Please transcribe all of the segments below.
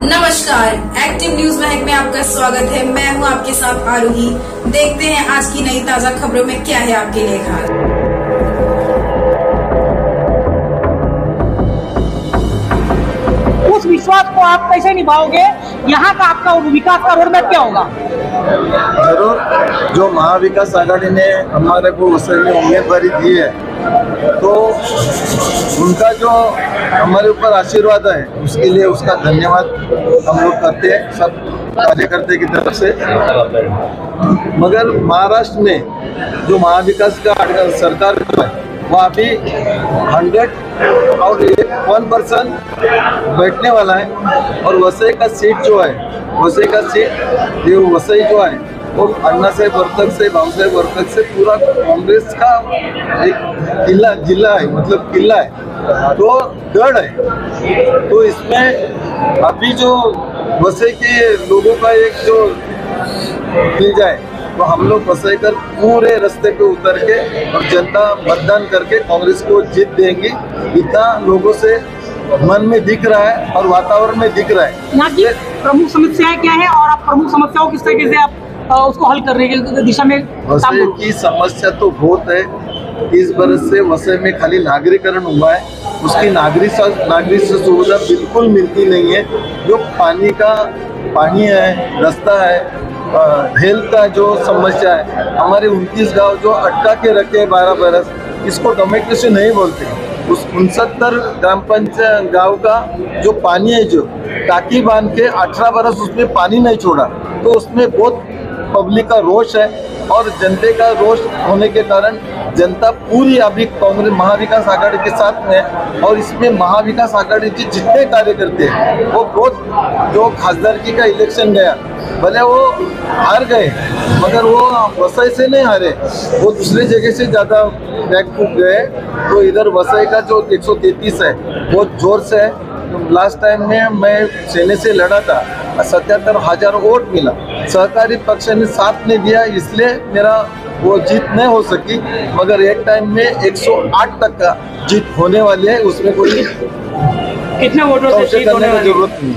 नमस्कार, active news महक में आपका स्वागत है। मैं हूं आपके साथ आरोही। देखते हैं आज की नई ताजा खबरों में क्या है आपके लिए खास। उस विश्वास को आप कैसे निभाओगे? यहाँ का आपका विकास का रोड मैप क्या होगा? जरूर, जो महाविकास आघाड़ी ने हमारे को वसई में उम्मीदवारी दी है, तो उनका जो हमारे ऊपर आशीर्वाद है उसके लिए उसका धन्यवाद हम लोग करते हैं सब कार्यकर्ता की तरफ से। मगर महाराष्ट्र में जो महाविकास का सरकार है वो अभी 100 और 1% बैठने वाला है। और वसई का सीट जो है, वसई का सीट ये वसई जो है वो अन्ना साहेब वर्तक से भाऊ साहेब वर्तक से पूरा कांग्रेस का एक जिला है, मतलब किला है, तो गढ़ है। तो इसमें अभी जो वसई के लोगों का एक जो मिल जाए तो हम लोग वसई कर पूरे रास्ते पे उतर के और जनता मतदान करके कांग्रेस को जीत देंगे। इतना लोगों से मन में दिख रहा है और वातावरण में दिख रहा है। यहाँ की प्रमुख समस्याएं क्या है और आप प्रमुख समस्याओं किस तरीके से आप उसको हल करने की दिशा में? वसई की समस्या तो बहुत है। इस बरस से वसई में खाली नागरीकरण हुआ है, उसकी नागरिक सुविधा बिल्कुल मिलती नहीं है। जो पानी है, रास्ता है, हेल्थ का जो समस्या है, हमारे 29 गांव जो अटका के रखे हैं 12 बरस, इसको गवर्नमेंट से नहीं बोलते। उस 69 ग्राम पंचायत गांव का जो पानी है, जो टाकी बांध के 18 बरस उसमें पानी नहीं छोड़ा, तो उसमें बहुत पब्लिक का रोष है। और जनता का रोष होने के कारण जनता पूरी अभी कांग्रेस महाविकास आघाड़ी के साथ में है। और इसमें महाविकास आघाड़ी के जितने कार्यकर्ते हैं वो बहुत, जो खासदारकी का इलेक्शन गया, भले वो हार गए मगर वो वसई से नहीं हारे, वो दूसरे जगह से ज़्यादा बैक फूक गए। तो इधर वसई का जो 133 है बहुत जोर से है। लास्ट टाइम में मैं सेने से लड़ा था, 77,000 वोट मिला। सहकारी पक्ष ने साथ नहीं दिया, इसलिए मेरा वो जीत नहीं हो सकी। मगर एक टाइम में 108 तक का जीत होने वाली है, उसमें कोई कितने वोटों से जीत होने वाली जरूरत नहीं।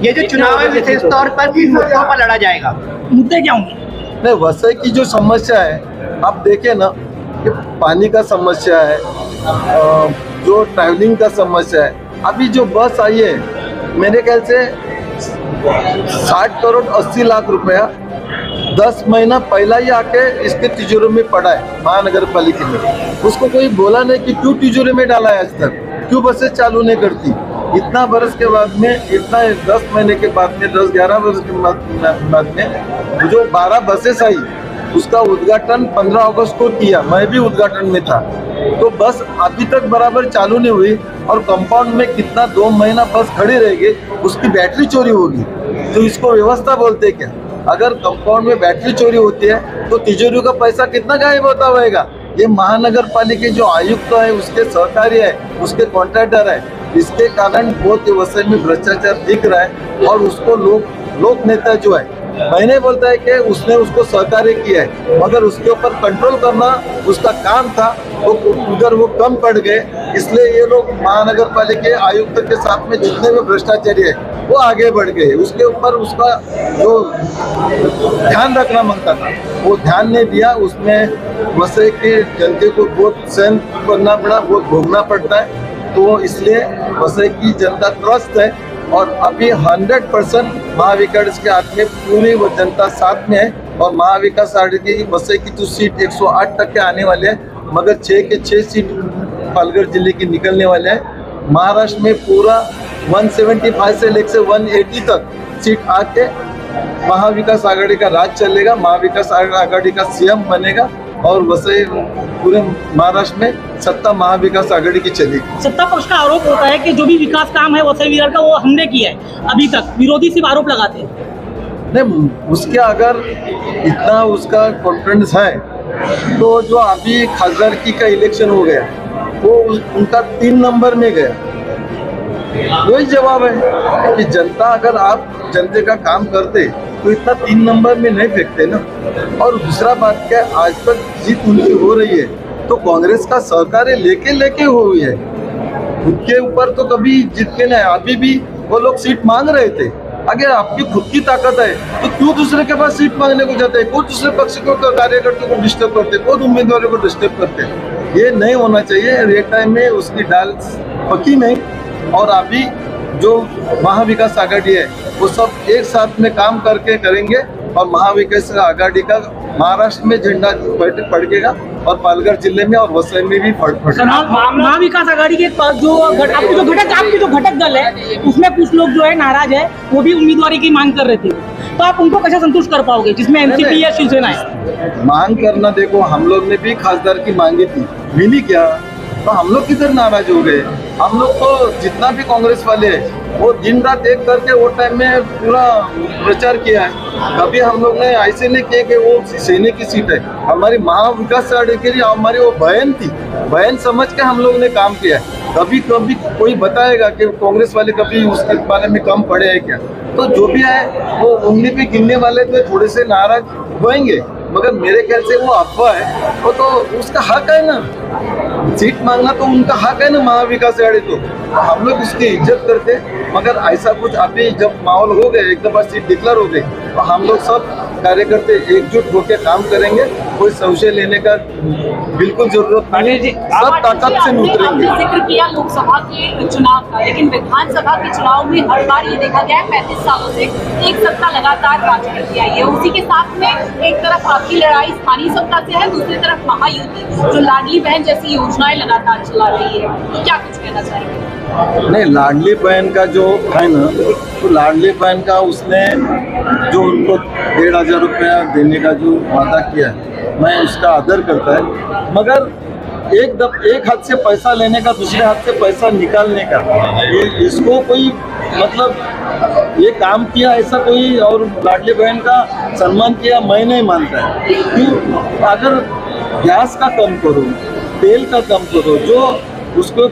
ये जो चुनाव है विशेष तौर पर किन मुद्दों पर लड़ा जाएगा? मुद्दे क्या होंगे? नहीं, वसई की जो समस्या है आप देखें ना कि पानी का समस्या है, जो ट्रैवलिंग का समस्या है। अभी जो बस आई है मेरे ख्याल से 60 करोड़ 80 लाख रुपया 10 महीना पहला ही आके इसके तिजोरी में पड़ा है महानगर पालिका में। उसको कोई बोला नहीं कि क्यों तिजोरी में डाला है, आज तक क्यों बसें चालू नहीं करती। इतना बरस के बाद में, इतना 10 महीने के बाद में, 10-11 वर्ष के बाद में जो 12 बसेस आई उसका उद्घाटन 15 अगस्त को किया, मैं भी उद्घाटन में था। तो बस अभी तक बराबर चालू नहीं हुई और कंपाउंड में कितना 2 महीना बस खड़ी रहेगी, उसकी बैटरी चोरी होगी। तो इसको व्यवस्था बोलते क्या? अगर कंपाउंड में बैटरी चोरी होती है तो तिजोरी का पैसा कितना गायब होता होगा? ये महानगर पालिका जो आयुक्त है, उसके सहकारी है, उसके कॉन्ट्रैक्टर है, इसके कारण बहुत वसई में भ्रष्टाचार दिख रहा है। और उसको लोक नेता जो है, मैंने बोलता है कि उसने उसको सहकार्य किया है, मगर उसके ऊपर कंट्रोल करना उसका काम था, वो उधर वो कम पड़ गए। इसलिए ये लोग महानगर पालिका आयुक्त के साथ में जितने भी भ्रष्टाचारी है वो आगे बढ़ गए। उसके ऊपर उसका जो ध्यान रखना मांगता था वो ध्यान नहीं दिया। उसमें वसई के जनता को बहुत सहन करना पड़ा, बहुत भोगना पड़ता है। तो इसलिए वसई की जनता त्रस्त है और अभी 100% महाविकास के हाथ में पूरी वो जनता साथ में है। और महाविकास आघाड़ी की वसई की जो सीट 108 तक के आने वाले हैं, मगर 6 के 6 सीट पालघर जिले की निकलने वाले हैं। महाराष्ट्र में पूरा 175 से लेकर 180 तक सीट आके महाविकास आघाड़ी का राज चलेगा, महाविकास आघाड़ी का सीएम बनेगा और वसई पूरे महाराष्ट्र में सत्ता महाविकास आघाड़ी की चलेगी। सत्ता पक्ष का आरोप होता है कि जो भी विकास काम है वसई विहार का वो हमने किया है। अभी तक विरोधी सिर्फ आरोप लगाते हैं। नहीं, उसके अगर इतना उसका कॉन्फिडेंस है तो जो अभी खासदारकी का इलेक्शन हो गया वो उनका 3 नंबर में गया। वही जवाब है कि जनता, अगर आप जनता का काम करते तो इतना 3 नंबर में नहीं फेंकते ना। और दूसरा बात क्या, आज तक जीत उनकी हो रही है तो कांग्रेस का सहकार्य लेके हुई है, उनके ऊपर तो कभी जीत के नहीं। अभी भी वो लोग सीट मांग रहे थे। अगर आपकी खुद की ताकत है तो क्यों दूसरे के पास सीट मांगने को जाते हैं? क्यों दूसरे पक्ष को कार्यकर्ता को डिस्टर्ब करते, कौन उम्मीदवारों को डिस्टर्ब करते? ये नहीं होना चाहिए। ये टाइम में उसकी डाल पकी नहीं, और अभी जो महाविकास आघाड़ी है वो सब एक साथ में काम करके करेंगे, और महाविकास आघाड़ी का महाराष्ट्र में झंडा फड़केगा और पालघर जिले में और वसई में भी फड़केगा। महाविकास आघाड़ी के आपके जो घटक दल है उसमें कुछ लोग जो है नाराज है, वो भी उम्मीदवारी की मांग कर रहे थे, तो आप उनको कैसे संतुष्ट कर पाओगे जिसमें एनसीपी या शिवसेना है? मांग करना, देखो हम लोग ने भी खासदार की मांगी थी, मिली क्या? तो हम लोग किधर नाराज हो गए? हम लोग तो जितना भी कांग्रेस वाले हैं वो दिन रात एक करके वो टाइम में पूरा प्रचार किया है। कभी हम लोग ने ऐसे नहीं किए कि वो सेने की सीट है। हमारी महाविकास आघाड़ी के लिए हमारी वो बहन थी, बहन समझ के हम लोग ने काम किया है। कभी कभी कोई बताएगा कि कांग्रेस वाले कभी उसके बारे में कम पड़े हैं क्या? तो जो भी है वो उंगली पे गिनने वाले तो थोड़े से नाराज होंगे, मगर मेरे ख्याल से वो अफवाह है। वो तो उसका हक है ना, सीट मांगना तो उनका हक है ना महाविकास आघाड़ी। तो हम लोग उसकी इज्जत करते, मगर ऐसा कुछ अभी जब माहौल हो गए, एक दफा सीट डिक्लेयर हो गई, तो हम लोग सब कार्यकर्ता एकजुट होकर काम करेंगे। कोई संशय लेने का बिल्कुल जरूरत नहीं, सब ताकत से उतरेंगे। जिक्र किया लोकसभा के चुनाव का, लेकिन विधानसभा के चुनाव में हर बार ये देखा गया है 35 सालों से एक सत्ता लगातार राज करती आई है। उसी के साथ में एक तरफ आपकी लड़ाई स्थानीय सत्ता से है, दूसरी तरफ महायुति जो लाडली बहन जैसी योजनाएं लगातार चला रही है, तो क्या कुछ कहना चाहेंगे? नहीं, लाडली बहन का जो है ना, तो लाडली बहन का उसने जो उनको 1500 रुपया देने का जो वादा किया है, मैं उसका आदर करता है, मगर एक हाथ से पैसा लेने का, दूसरे हाथ से पैसा निकालने का, इसको कोई मतलब ये काम किया ऐसा कोई और लाडली बहन का सम्मान किया मैं नहीं मानता है। क्यों? अगर गैस का कम करो, तेल का कम करो, जो उसको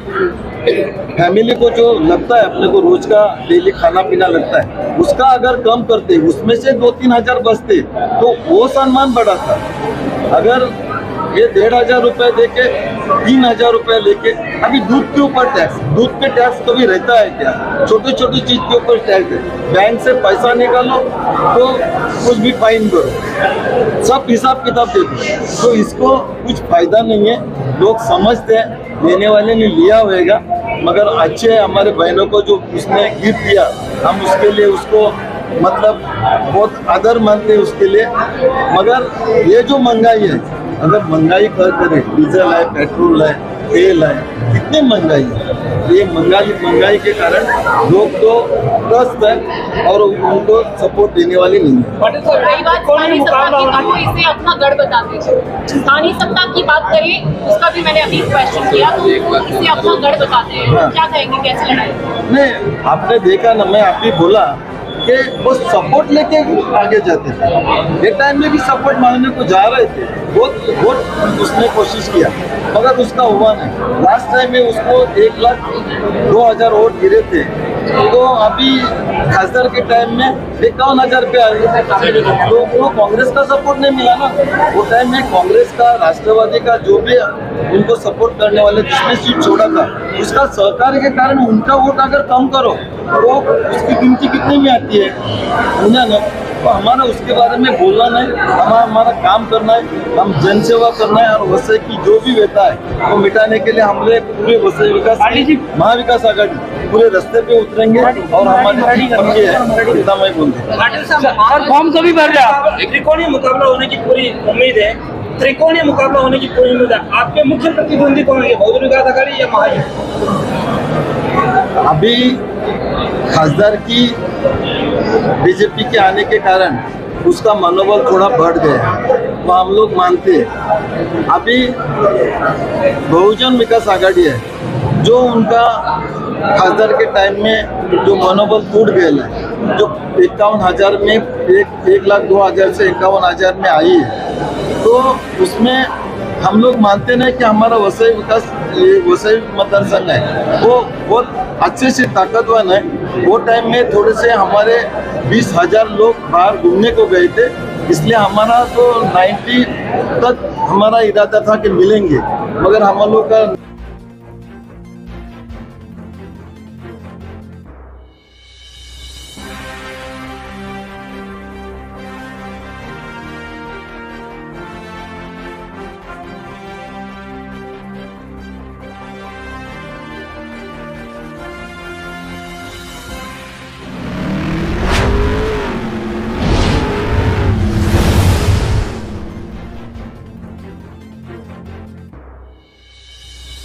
फैमिली को जो लगता है, अपने को रोज का डेली खाना पीना लगता है, उसका अगर कम करते, उसमें से 2-3 हजार बचते तो वो सम्मान बढ़ा था। अगर ये 1500 रुपए दे के 3000 रुपए लेके, अभी दूध के ऊपर टैक्स, दूध पे टैक्स कभी रहता है क्या? छोटी छोटी चीज के ऊपर टैक्स है। बैंक से पैसा निकालो तो कुछ भी फाइन करो, सब हिसाब किताब दे दो, तो इसको कुछ फायदा नहीं है। लोग समझते हैं, लेने वाले ने लिया होगा, मगर अच्छे हमारे बहनों को जो उसने गिफ्ट दिया, हम उसके लिए उसको मतलब बहुत आदर मानते हैं उसके लिए। मगर ये जो महंगाई है, अगर महंगाई करे, डीजल है, पेट्रोल है, तेल है, कितनी महंगाई है, ये महंगाई के कारण लोग तो त्रस्त है और उनको सपोर्ट देने वाली नहीं है। रही बात स्थानीय सत्ता की, तो वो इसे अपना गढ़ बताते हैं। स्थानीय सत्ता की बात करें, उसका भी मैंने अभी क्वेश्चन किया, तो इसे अपना गढ़ बताते हैं। हाँ। क्या कहेंगे, कैसे लड़ाई? नहीं, आपने देखा ना, मैं अभी बोला कि वो सपोर्ट लेके आगे जाते थे। एक टाइम में भी सपोर्ट मांगने को जा रहे थे, बहुत उसने कोशिश किया, मगर उसका हुआ नहीं। लास्ट टाइम में उसको 1,02,000 वोट गिरे थे, तो अभी खासदार के टाइम में 51,000 पे आए, तो वो कांग्रेस का सपोर्ट नहीं मिला ना। वो टाइम में कांग्रेस का, राष्ट्रवादी का जो भी उनको सपोर्ट करने वाले जिसने सीट छोड़ा था, उसका सहकार के कारण उनका वोट अगर कम करो तो उसकी गिनती कितने में आती है, उन्हें ना। तो हमारा उसके बारे में बोलना नहीं, हमारा काम करना है, हम जन सेवा करना है, और वसई की जो भी व्यथा है वो मिटाने के लिए हमने पूरे वसई विकास महाविकास आघाड़ी पूरे रास्ते पे उतरेंगे, और हमारी पक्की है, इतना मैं बोलूँगा। फॉर्म कभी भर रहे आप? त्रिकोणीय मुकाबला होने की पूरी उम्मीद है, त्रिकोणीय मुकाबला होने की पूरी उम्मीद है। आपके मुख्य प्रतिद्वंदी कौन है, बहुजन विकास आघाड़ी या महायुति? अभी खासदार की बीजेपी के आने के कारण उसका मनोबल थोड़ा बढ़ गया, तो हम लोग मानते हैं। अभी बहुजन विकास आघाड़ी है, जो उनका खासदार के टाइम में जो मनोबल टूट गया है, जो 51,000 में 1,02,000 से 51,000 में आई है, तो उसमें हम लोग मानते नहीं कि हमारा वसई मतदार संघ है वो बहुत अच्छे से ताकतवर है। वो टाइम में थोड़े से हमारे 20,000 लोग बाहर घूमने को गए थे, इसलिए हमारा तो 90 तक हमारा इरादा था कि मिलेंगे, मगर हम लोग का